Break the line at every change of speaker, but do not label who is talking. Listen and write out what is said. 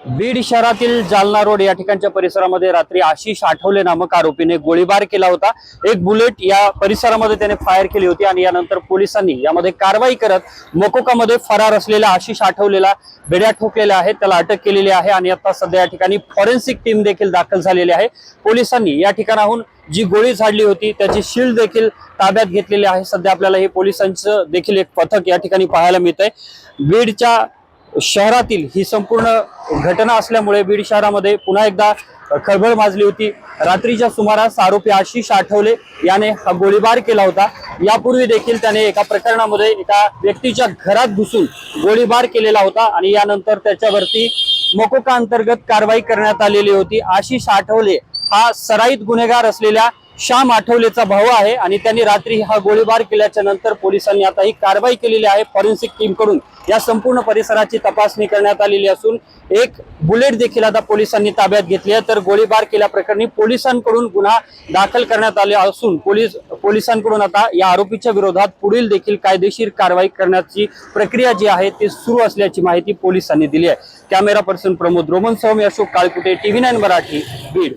बीड शहरातील जालना रोड या ठिकाणच्या परिसरामध्ये रात्री आशिष आठवले नामक आरोपीने गोळीबार केला होता। एक बुलेट या परिसरामध्ये त्याने फायर केली होती आणि यानंतर पोलिसांनी यामध्ये कारवाई करत मोकोकामध्ये फरार असलेल्या आशिष आठवलेला बेड्या ठोकलेल्या आहेत, त्याला अटक केलेली आहे आणि आता सध्या या ठिकाणी फॉरेन्सिक टीम देखील दाखल झालेली आहे। पोलिसांनी या ठिकाणाहून जी गोळी झाडली होती त्याची शील्ड देखील ताब्यात घेतलेली आहे। सध्या आपल्याला हे पोलिसांचं देखील एक पथक या ठिकाणी पाहायला मिळतंय। बीडच्या शहरातील ही संपूर्ण घटना असल्यामुळे बीड शहरामध्ये पुन्हा एकदा खळबळ माजली होती। रात्रीच्या सुमारास आरोपी आशिष आठवले याने हा गोळीबार केला होता। यापूर्वी देखील त्याने एका प्रकरणामध्ये एका व्यक्तीच्या घरात घुसून गोळीबार केलेला होता आणि यानंतर त्याच्यावरती मोकोका अंतर्गत कारवाई करण्यात आलेली होती। आशिष आठवले हा सराईत गुन्हेगार असलेल्या श्याम आठवलेचा भाऊ आहे आणि त्यांनी रात्री हा गोळीबार केल्याच्या नंतर पोलिसांनी आता ही कारवाई केलेली आहे। फॉरेन्सिक टीम कडून या संपूर्ण परिसराची तपासणी करण्यात आलेली असून एक बुलेट देखील आता पोलिसांनी ताब्यात घेतली आहे। तर गोळीबार केल्याप्रकरणी पोलिसांकडून गुन्हा दाखल करण्यात आले असून पोलिसांकडून आता या आरोपीच्या विरोधात पुढील देखील कायदेशीर कारवाई करण्याची प्रक्रिया जी आहे ती सुरू असल्याची माहिती पोलिसांनी दिली आहे। कॅमेरा पर्सन प्रमोद रोमनसह मी अशोक काळकुटे, TV9 मराठी, बीड।